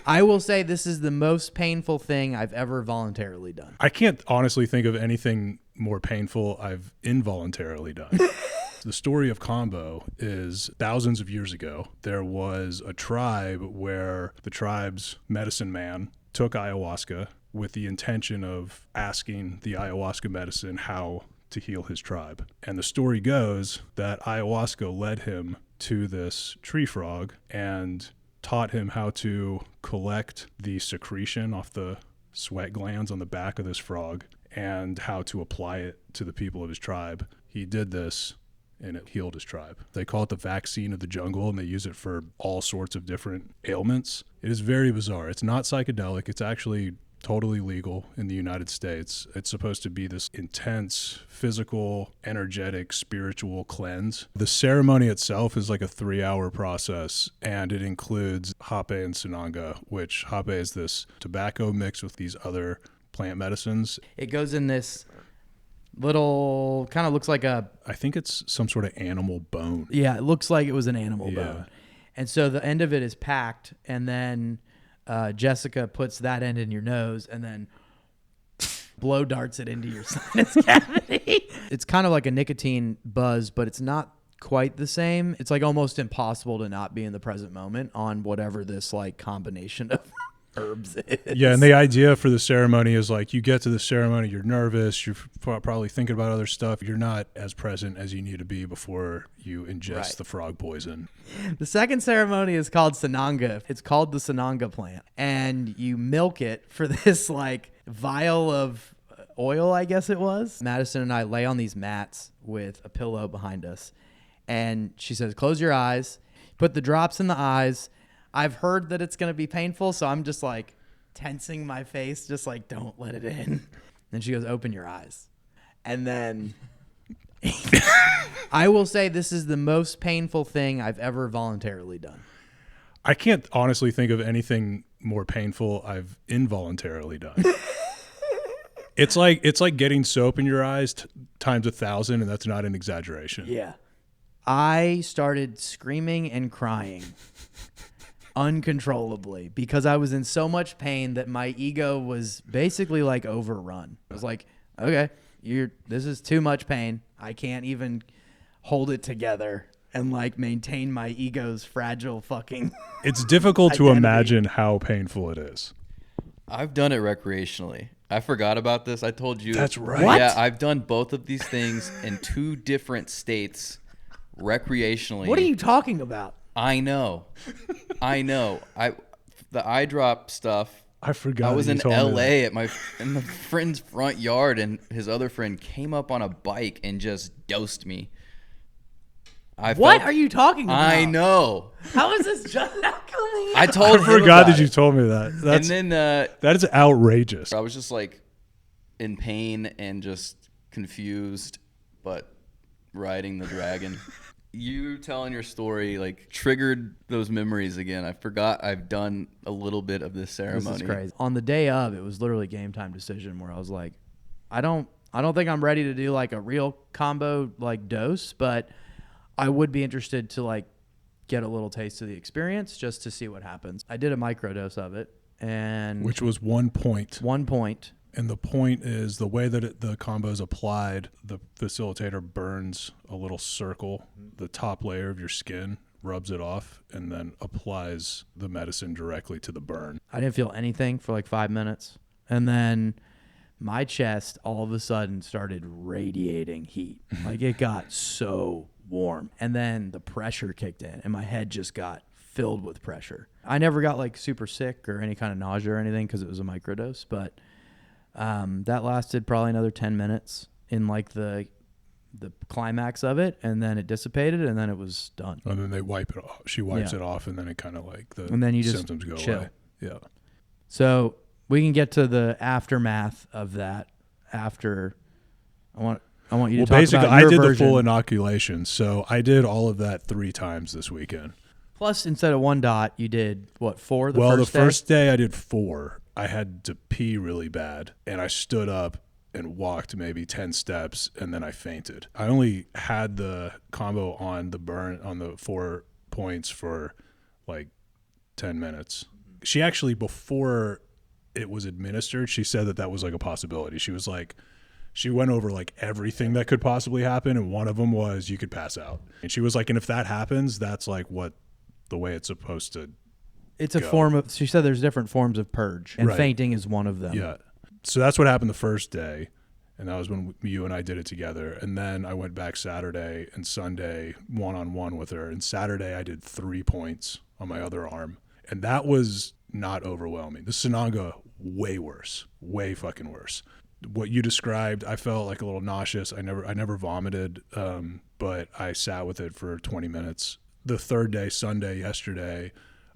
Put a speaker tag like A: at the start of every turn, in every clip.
A: I will say this is the most painful thing I've ever voluntarily done.
B: I can't honestly think of anything more painful I've involuntarily done. The story of Kambo is thousands of years ago, there was a tribe where the tribe's medicine man took ayahuasca with the intention of asking the ayahuasca medicine how to heal his tribe. And the story goes that ayahuasca led him to this tree frog and taught him how to collect the secretion off the sweat glands on the back of this frog and how to apply it to the people of his tribe. He did this and it healed his tribe. They call it the vaccine of the jungle, and they use it for all sorts of different ailments. It is very bizarre. It's not psychedelic. It's actually totally legal in the United States. It's supposed to be this intense, physical, energetic, spiritual cleanse. The ceremony itself is like a 3-hour process, and it includes Hapé and Sananga, which Hapé is this tobacco mixed with these other plant medicines.
A: It goes in this little, kind of looks like a...
B: I think it's some sort of animal bone.
A: Yeah, it looks like it was an animal bone. And so the end of it is packed, and then Jessica puts that end in your nose and then blow darts it into your sinus cavity. It's kind of like a nicotine buzz, but it's not quite the same. It's like almost impossible to not be in the present moment on whatever this like combination of herbs is.
B: Yeah, and the idea for the ceremony is like you get to the ceremony, you're nervous, you're probably thinking about other stuff. You're not as present as you need to be before you ingest the frog poison.
A: The second ceremony is called Sananga. It's called the Sananga plant. And you milk it for this like vial of oil, I guess it was. Madison and I lay on these mats with a pillow behind us. And she says, close your eyes, put the drops in the eyes. I've heard that it's going to be painful, so I'm just like tensing my face, just like, don't let it in. Then she goes, open your eyes. And then I will say this is the most painful thing I've ever voluntarily done.
B: I can't honestly think of anything more painful I've involuntarily done. It's like getting soap in your eyes times 1,000, and that's not an exaggeration.
A: Yeah. I started screaming and crying uncontrollably because I was in so much pain that my ego was basically like overrun. I was like, okay, this is too much pain. I can't even hold it together and like maintain my ego's fragile fucking
B: It's difficult to
A: identity.
B: imagine how painful it is.
C: I've done it recreationally. I forgot about this. I told you.
B: That's right.
A: What?
C: Yeah, I've done both of these things in 2 different states recreationally.
A: What are you talking about?
C: I know. The eye drop stuff.
B: I forgot.
C: I was
B: you
C: in
B: told me that.
C: LA in the friend's front yard, and his other friend came up on a bike and just dosed me.
A: What are you talking about?
C: I know.
A: How is this just now coming out?
C: I told
B: I
C: him
B: forgot
C: about
B: that you
C: it.
B: told me that. That's,
C: And then
B: that is outrageous.
C: I was just like in pain and just confused, but riding the dragon. You telling your story like triggered those memories again. I forgot I've done a little bit of this ceremony.
A: This is crazy. On the day of, it was literally game time decision where I was like, I don't think I'm ready to do like a real combo like dose, but I would be interested to like get a little taste of the experience just to see what happens. I did a microdose of it, and
B: Which was 1 point.
A: 1 point.
B: And the point is the way that the combo is applied, the facilitator burns a little circle, the top layer of your skin, rubs it off, and then applies the medicine directly to the burn.
A: I didn't feel anything for like 5 minutes, and then my chest all of a sudden started radiating heat. Like it got so warm, and then the pressure kicked in, and my head just got filled with pressure. I never got like super sick or any kind of nausea or anything because it was a microdose, but that lasted probably another 10 minutes in like the climax of it, and then it dissipated, and then it was done.
B: And then they wipe it off. She wipes it off, and then it kind of like the
A: And then you just
B: symptoms go
A: chill.
B: away. Yeah.
A: So we can get to the aftermath of that after. I want you to talk
B: basically,
A: about your
B: I did
A: version.
B: the full inoculation, so I did all of that 3 times this weekend.
A: Plus, instead of 1 dot, you did what, 4 the
B: Well,
A: first
B: the
A: day?
B: first day I did 4. I had to pee really bad, and I stood up and walked maybe 10 steps, and then I fainted. I only had the combo on the burn on the 4 points for like 10 minutes. she actually, before it was administered, she said that was like a possibility. She was like, she went over like everything that could possibly happen, and one of them was you could pass out. And she was like, and if that happens, that's like the way it's supposed to
A: It's a form of, she said there's different forms of purge, and fainting is one of them.
B: Yeah. So that's what happened the first day, and that was when you and I did it together. And then I went back Saturday and Sunday one-on-one with her. And Saturday I did 3 points on my other arm, and that was not overwhelming. The Sananga, way worse, way fucking worse. What you described, I felt like a little nauseous. I never vomited, but I sat with it for 20 minutes. The third day, Sunday, yesterday,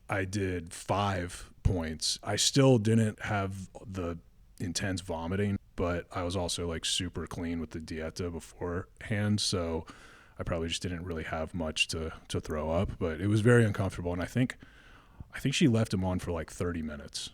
B: I did 5 points. I still didn't have the intense vomiting, but I was also like super clean with the dieta beforehand, so I probably just didn't really have much to throw up, but it was very uncomfortable. And I think she left him on for like 30 minutes.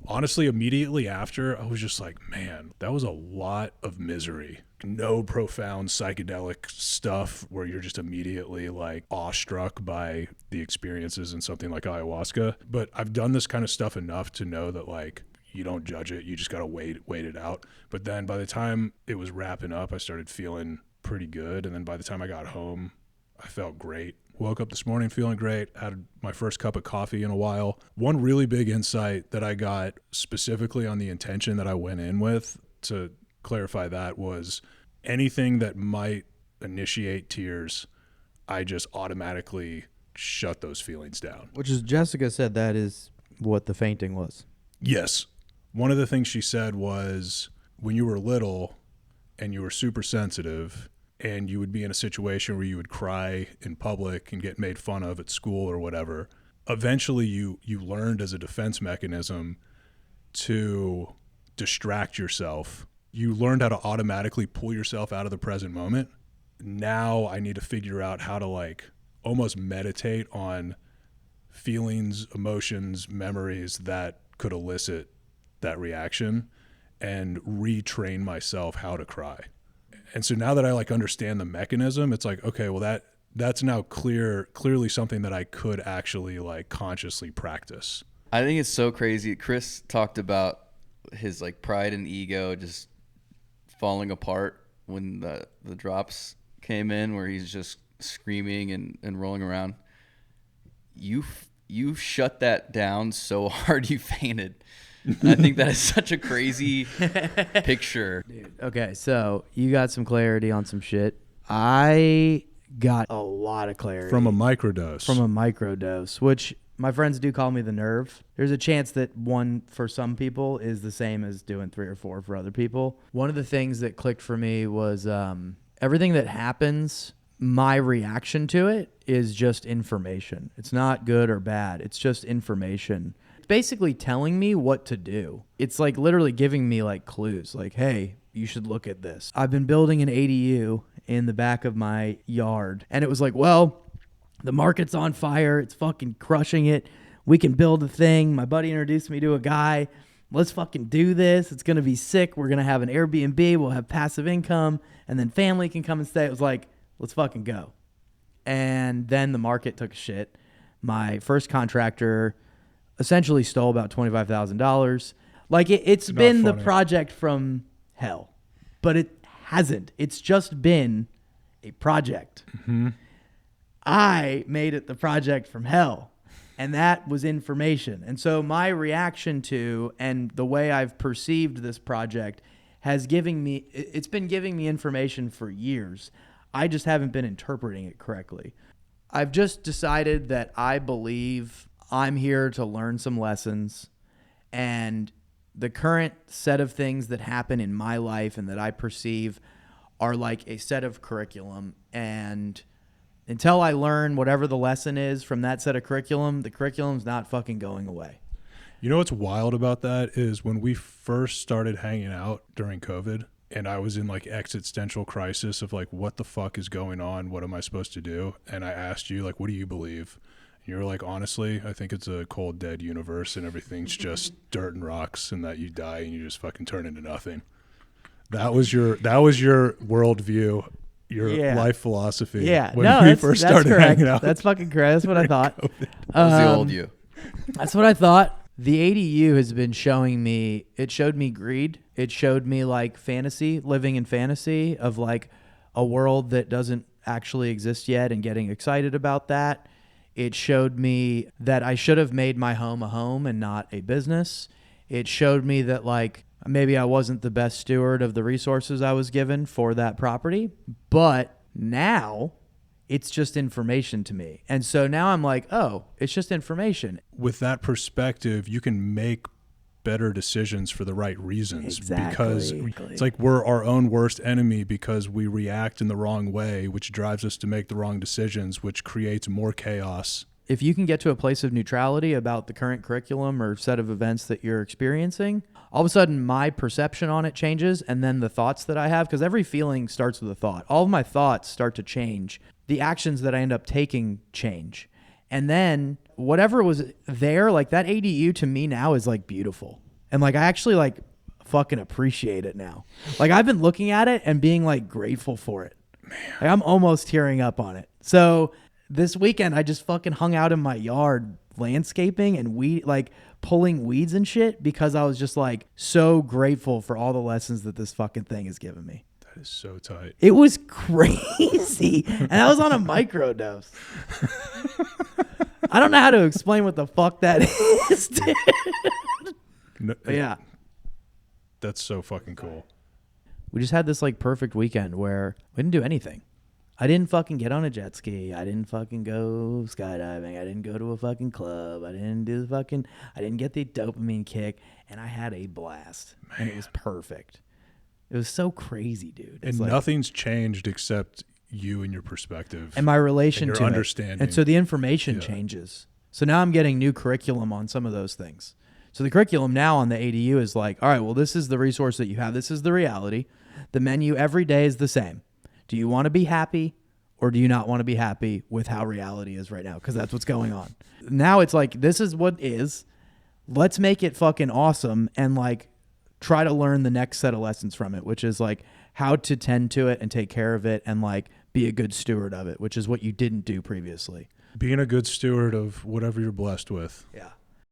B: Honestly, immediately after, I was just like, man, that was a lot of misery. No profound psychedelic stuff where you're just immediately like awestruck by the experiences in something like ayahuasca. But I've done this kind of stuff enough to know that like you don't judge it. You just got to wait it out. But then by the time it was wrapping up, I started feeling pretty good. And then by the time I got home, I felt great. Woke up this morning feeling great, had my first cup of coffee in a while. One really big insight that I got specifically on the intention that I went in with, to clarify that, was anything that might initiate tears, I just automatically shut those feelings down.
A: Which is, Jessica said that is what the fainting was.
B: Yes. One of the things she said was when you were little and you were super sensitive, and you would be in a situation where you would cry in public and get made fun of at school or whatever, eventually you learned as a defense mechanism to distract yourself. You learned how to automatically pull yourself out of the present moment. Now I need to figure out how to like almost meditate on feelings, emotions, memories that could elicit that reaction, and retrain myself how to cry. And so now that I like understand the mechanism, it's like, okay, well that's now clearly something that I could actually like consciously practice.
C: I think it's so crazy. Chris talked about his like pride and ego just falling apart when the drops came in, where he's just screaming and rolling around. You shut that down so hard you fainted. I think that is such a crazy picture.
A: Dude, okay, so you got some clarity on some shit. I got a lot of clarity.
B: From a microdose.
A: Which my friends do call me the nerve. There's a chance that one for some people is the same as doing 3 or 4 for other people. One of the things that clicked for me was everything that happens, my reaction to it is just information. It's not good or bad. It's just information. Basically telling me what to do. It's like literally giving me like clues, like, hey, you should look at this. I've been building an ADU in the back of my yard, and it was like, well, the market's on fire. It's fucking crushing it. We can build a thing. My buddy introduced me to a guy. Let's fucking do this. It's going to be sick. We're going to have an Airbnb. We'll have passive income, and then family can come and stay. It was like, let's fucking go. And then the market took a shit. My first contractor essentially stole about $25,000. Like it's been the project from hell, but it hasn't. It's just been a project. Mm-hmm. I made it the project from hell, and that was information. And so my reaction to and the way I've perceived this project has it's been giving me information for years. I just haven't been interpreting it correctly. I've just decided that I believe I'm here to learn some lessons, and the current set of things that happen in my life and that I perceive are like a set of curriculum. And until I learn whatever the lesson is from that set of curriculum, the curriculum's not fucking going away.
B: You know what's wild about that is when we first started hanging out during COVID, and I was in like existential crisis of like, what the fuck is going on? What am I supposed to do? And I asked you, like, what do you believe? And you were like, honestly, I think it's a cold, dead universe and everything's just dirt and rocks, and that you die and you just fucking turn into nothing. That was your worldview, your life philosophy.
A: Yeah,
B: when we first started
A: correct.
B: hanging out.
A: That's fucking correct. That's what I thought.
C: That was the old you.
A: That's what I thought. The ADU has been showing me, it showed me greed. It showed me like fantasy, living in fantasy of like a world that doesn't actually exist yet and getting excited about that. It showed me that I should have made my home a home and not a business. It showed me that like maybe I wasn't the best steward of the resources I was given for that property, but now it's just information to me. And so now I'm like, oh, it's just information.
B: With that perspective, you can make better decisions for the right reasons.
A: Exactly.
B: Because it's like we're our own worst enemy because we react in the wrong way, which drives us to make the wrong decisions, which creates more chaos.
A: If you can get to a place of neutrality about the current curriculum or set of events that you're experiencing, all of a sudden my perception on it changes, and then the thoughts that I have, because every feeling starts with a thought. All of my thoughts start to change. The actions that I end up taking change. And then whatever was there, like that ADU to me now is like beautiful. And like I actually like fucking appreciate it now. Like I've been looking at it and being like grateful for it. Man. Like, I'm almost tearing up on it. So this weekend I just fucking hung out in my yard landscaping and like pulling weeds and shit because I was just like so grateful for all the lessons that this fucking thing has given me.
B: That is so tight.
A: It was crazy. And I was on a microdose. I don't know how to explain what the fuck that is, dude.
B: No,
A: but yeah.
B: That's so fucking cool.
A: We just had this like perfect weekend where we didn't do anything. I didn't fucking get on a jet ski. I didn't fucking go skydiving. I didn't go to a fucking club. I didn't get the dopamine kick. And I had a blast. Man. And it was perfect. It was so crazy, dude. It's
B: and
A: like,
B: nothing's changed except you and your perspective.
A: And my relation
B: and
A: to
B: your understanding.
A: it. And so the information changes. So now I'm getting new curriculum on some of those things. So the curriculum now on the ADU is like, all right, well, this is the resource that you have. This is the reality. The menu every day is the same. Do you want to be happy or do you not want to be happy with how reality is right now? Because that's what's going on. Now it's like, this is what is. Let's make it fucking awesome and like try to learn the next set of lessons from it, which is like how to tend to it and take care of it and like be a good steward of it, which is what you didn't do previously.
B: Being a good steward of whatever you're blessed with.
A: Yeah.